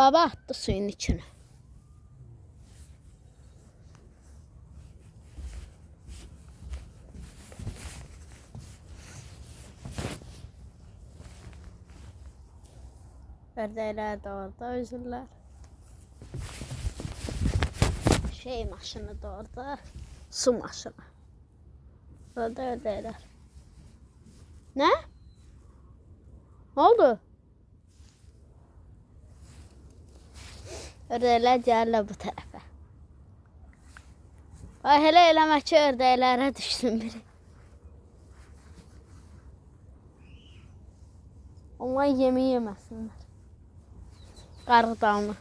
Baba attı suyun içine. Ördekler de orada üzürler. Şey maşını da orada. Su maşını. Orada ördekler. Ne? Ne oldu? Ördekler gəlirlər bu tərəfə. Ay hele eləmə ki, ördəklərə düşsün biri. Onlar yemeği yeməsinlər. Qarı damı.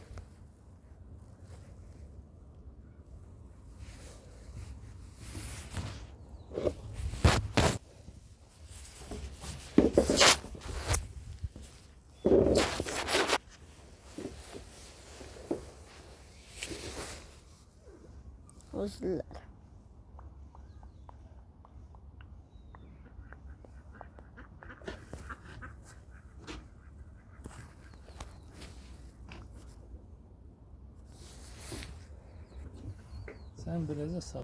Özürler. Sen biraz da sal.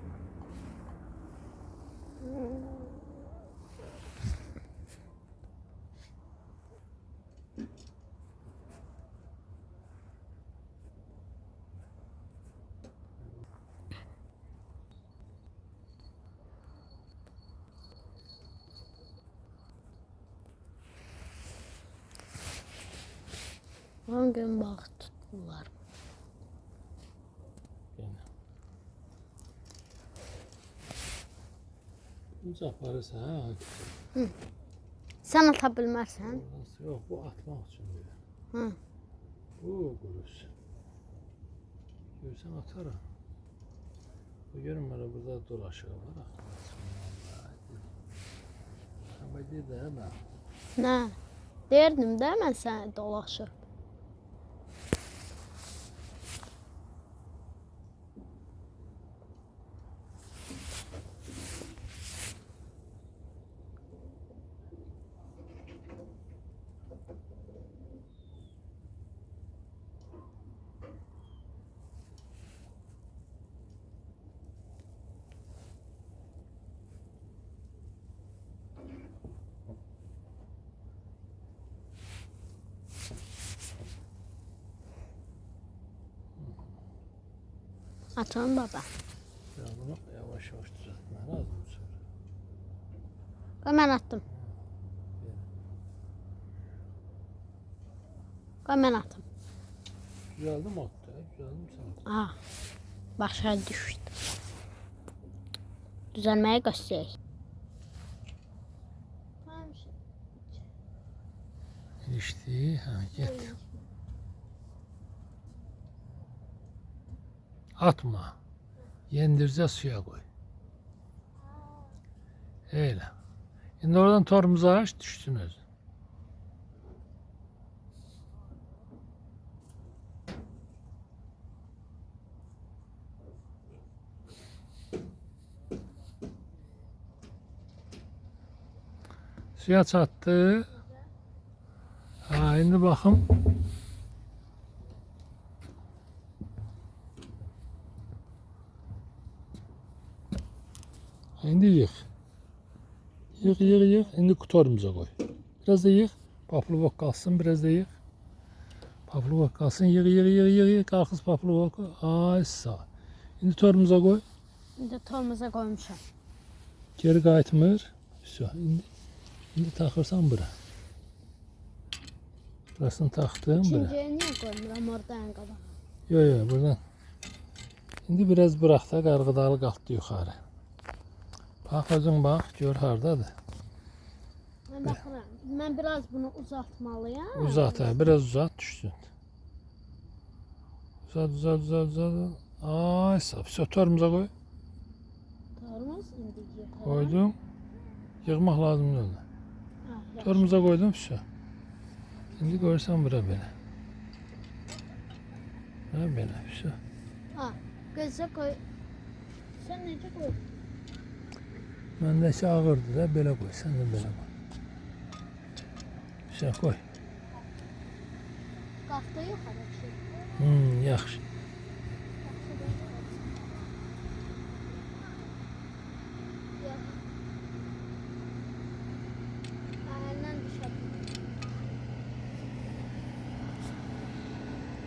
Hangi bağı tutdular? Uzaq varırsa, ha? Hı. Sən ata bilmərsən? Yox, bu atmaq üçün belə. Hı. Bu quruz. Görsən atarım. Bu görünmür, burada dolaşıq var. Ama dedi hemen. Nə? Derdim də mən səni dolaşır. Atalım baba. Ya bunu yavaş yavaş düzeltmen lazım sonra. Koy ben attım. Koy ben attım. Düzeldi mi attı? Düzeldi mi sen? Aa, başa düştü. Düzelmeye göstereyim. İşte, ha git. Atma. Yendirce suya koy. Öyle. Şimdi oradan torumuzu aç, düştünüz. Suya çattı. Ha, şimdi bakın. Şimdi yık. Yık, yık, yık. Şimdi torumuza koy. Biraz da yık. Papluvok kalsın, biraz da yık. Papluvok kalsın, yık, yık, yık, yık, yık. Kalkız papluvok. Ay sağ. Şimdi torumuza koy. Şimdi torumuza koymuşam. Geri qayıtmır. Şimdi takırsan bura. Burasını taktım bura. İkinciye niye koymuram oradan qabağa? Yok yok buradan. Şimdi biraz bırak da qarğıdalı qalxdı yuxarı. Bax özün bax, gör hardadır. Ben bakıram. Ben biraz bunu uzatmalıyım. Uzat ha, biraz uzat düşsün. Uzat, uzat, uzat, uzat. Ay sağ, torumuza koy. Torumuz indi yıkar. Koydum. Yığmaq lazım oldu. Ah, Torumuza koydum şu. Şimdi görsən bura belə. Ha belə, şu. Ha, gözə koy. Sen necə koy? Məndəki ağırdır da, belə qoy, sən də belə qoy. Şu koy. Qalxdı yuxarı. Yaxşı.